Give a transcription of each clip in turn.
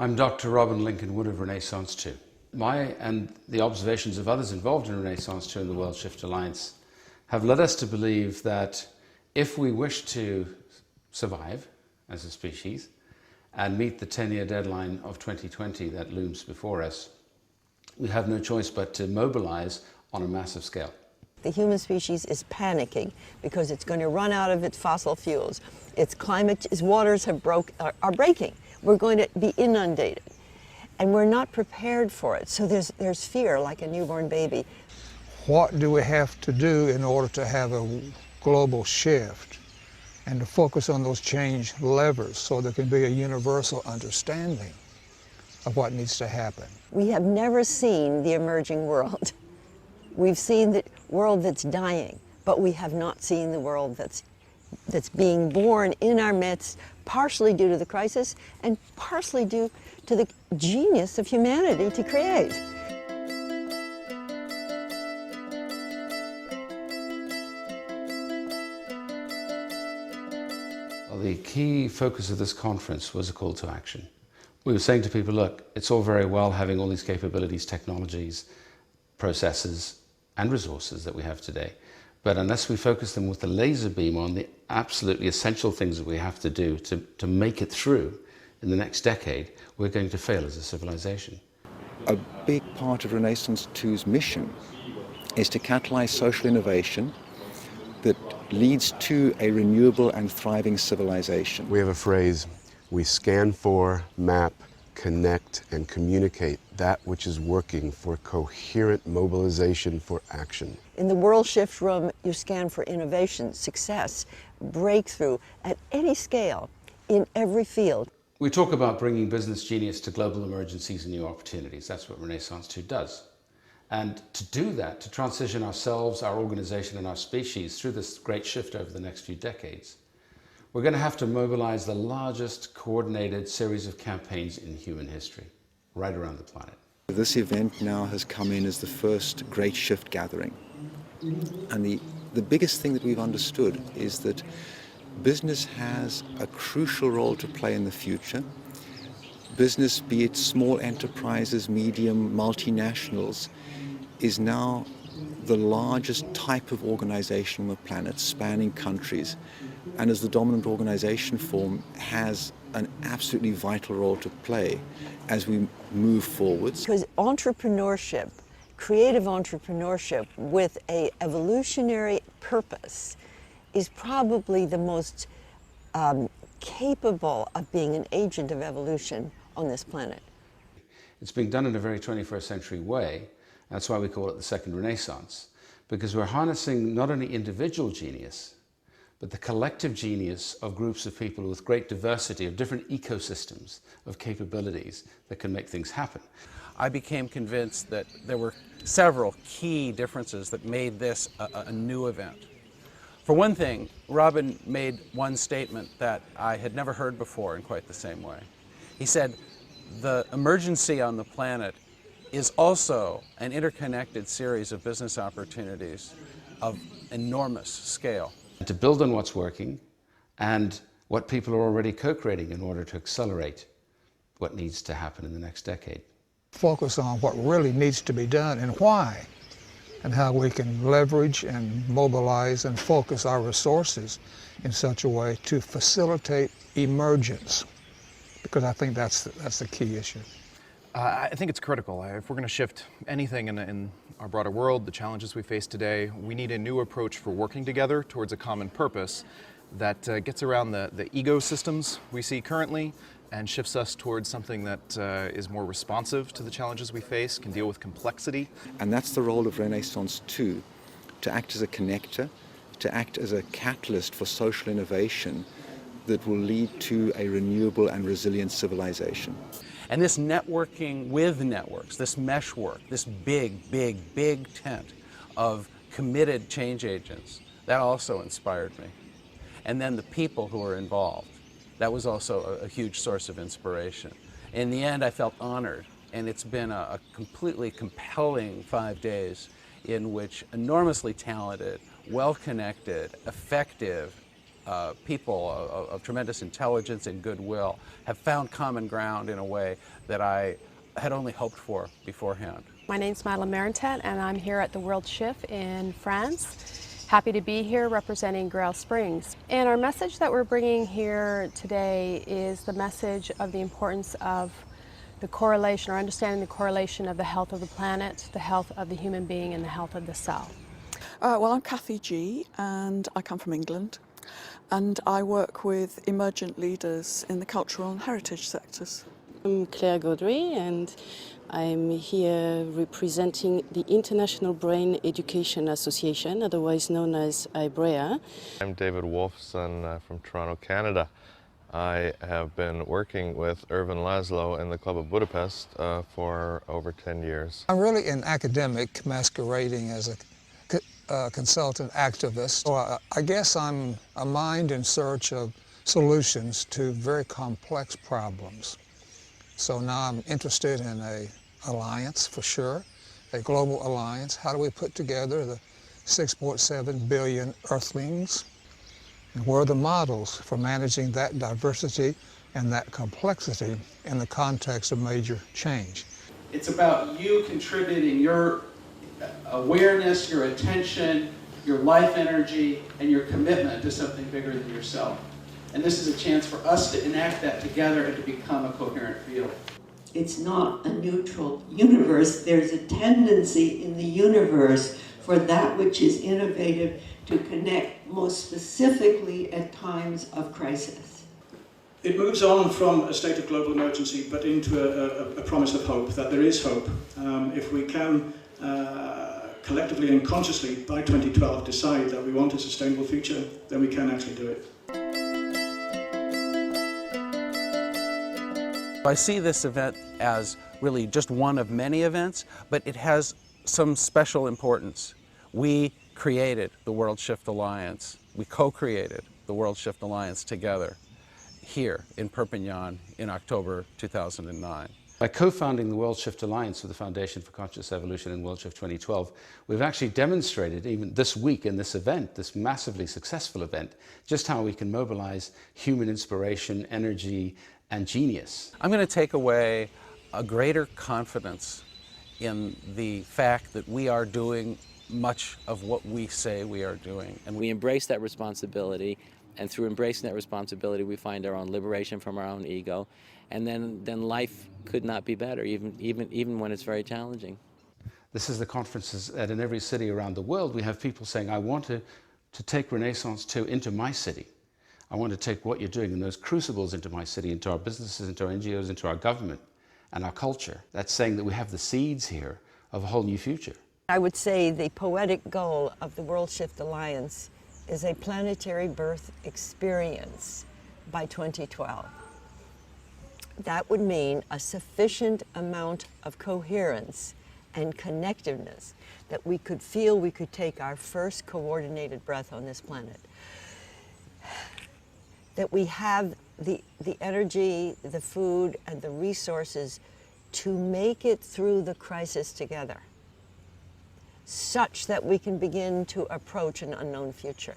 I'm Dr. Robin Lincoln Wood of Renaissance2. My and the observations of others involved in Renaissance2 and the Worldshift Alliance have led us to believe that if we wish to survive as a species and meet the 10-year deadline of 2020 that looms before us, we have no choice but to mobilize on a massive scale. The human species is panicking because it's going to run out of its fossil fuels. Its waters are breaking. We're going to be inundated. And we're not prepared for it. So there's fear like a newborn baby. What do we have to do in order to have a global shift and to focus on those change levers so there can be a universal understanding of what needs to happen? We have never seen the emerging world. We've seen the world that's dying, but we have not seen the world that's being born in our midst, partially due to the crisis and partially due to the genius of humanity to create. Well, the key focus of this conference was a call to action. We were saying to people, look, it's all very well having all these capabilities, technologies, processes, and resources that we have today. But unless we focus them with a laser beam on the absolutely essential things that we have to do to make it through in the next decade, we're going to fail as a civilization. A big part of Renaissance2's mission is to catalyze social innovation that leads to a renewable and thriving civilization. We have a phrase, we scan for, map, connect, and communicate that which is working for coherent mobilization for action. In the Worldshift room, you scan for innovation, success, breakthrough at any scale, in every field. We talk about bringing business genius to global emergencies and new opportunities. That's what Renaissance2 does. And to do that, to transition ourselves, our organization, and our species through this great shift over the next few decades, we're going to have to mobilize the largest coordinated series of campaigns in human history, right around the planet. This event now has come in as the first Great Shift gathering. And the biggest thing that we've understood is that business has a crucial role to play in the future. Business, be it small enterprises, medium, multinationals, is now the largest type of organization on the planet, spanning countries, and as the dominant organization form has an absolutely vital role to play as we move forwards. Because entrepreneurship, creative entrepreneurship with an evolutionary purpose is probably the most capable of being an agent of evolution on this planet. It's being done in a very 21st century way. That's why we call it the second Renaissance, because we're harnessing not only individual genius, but the collective genius of groups of people with great diversity of different ecosystems of capabilities that can make things happen. I became convinced that there were several key differences that made this a new event. For one thing, Robin made one statement that I had never heard before in quite the same way. He said, the emergency on the planet is also an interconnected series of business opportunities of enormous scale. To build on what's working and what people are already co-creating in order to accelerate what needs to happen in the next decade. Focus on what really needs to be done and why, and how we can leverage and mobilize and focus our resources in such a way to facilitate emergence, because I think that's the key issue. I think it's critical. If we're going to shift anything in our broader world, the challenges we face today, we need a new approach for working together towards a common purpose that gets around the ecosystems we see currently and shifts us towards something that is more responsive to the challenges we face, can deal with complexity. And that's the role of Renaissance2, to act as a connector, to act as a catalyst for social innovation that will lead to a renewable and resilient civilization. And this networking with networks, this mesh work, this big tent of committed change agents, that also inspired me. And then the people who are involved, that was also a huge source of inspiration. In the end, I felt honored, and it's been a completely compelling 5 days in which enormously talented, well-connected, effective, people of tremendous intelligence and goodwill have found common ground in a way that I had only hoped for beforehand. My name's Madeleine Marentet, and I'm here at the Worldshift in France. Happy to be here representing Grail Springs. And our message that we're bringing here today is the message of the importance of the correlation, or understanding the correlation of the health of the planet, the health of the human being, and the health of the cell. Well, I'm Kathy G, and I come from England, and I work with emergent leaders in the cultural and heritage sectors. I'm Claire Gaudry, and I'm here representing the International Brain Education Association, otherwise known as IBREA. I'm David Wolfson from Toronto, Canada. I have been working with Irvin Laszlo in the Club of Budapest for over 10 years. I'm really an academic masquerading as a consultant activist. So I guess I'm a mind in search of solutions to very complex problems. So now I'm interested in an alliance, for sure, a global alliance. How do we put together the 6.7 billion Earthlings? And what are the models for managing that diversity and that complexity in the context of major change? It's about you contributing your awareness, your attention, your life energy, and your commitment to something bigger than yourself. And this is a chance for us to enact that together and to become a coherent field. It's not a neutral universe. There's a tendency in the universe for that which is innovative to connect most specifically at times of crisis. It moves on from a state of global emergency but into a promise of hope, that there is hope. If we can collectively and consciously by 2012 decide that we want a sustainable future, then we can actually do it. I see this event as really just one of many events, but it has some special importance. We created the Worldshift Alliance. We co-created the Worldshift Alliance together here in Perpignan in October 2009. By co-founding the Worldshift Alliance with the Foundation for Conscious Evolution in Worldshift 2012, we've actually demonstrated, even this week in this event, this massively successful event, just how we can mobilize human inspiration, energy, and genius. I'm going to take away a greater confidence in the fact that we are doing much of what we say we are doing. And we embrace that responsibility, and through embracing that responsibility we find our own liberation from our own ego, and then life could not be better, even when it's very challenging. This is the conferences that in every city around the world we have people saying, I want to take Renaissance2 into my city. I want to take what you're doing in those crucibles into my city, into our businesses, into our NGOs, into our government and our culture. That's saying that we have the seeds here of a whole new future. I would say the poetic goal of the Worldshift Alliance is a planetary birth experience by 2012. That would mean a sufficient amount of coherence and connectiveness that we could feel we could take our first coordinated breath on this planet. That we have the energy, the food, and the resources to make it through the crisis together, such that we can begin to approach an unknown future.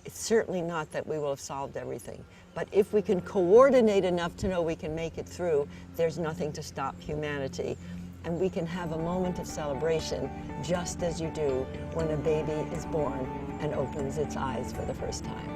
It's certainly not that we will have solved everything, but if we can coordinate enough to know we can make it through, there's nothing to stop humanity. And we can have a moment of celebration, just as you do when a baby is born and opens its eyes for the first time.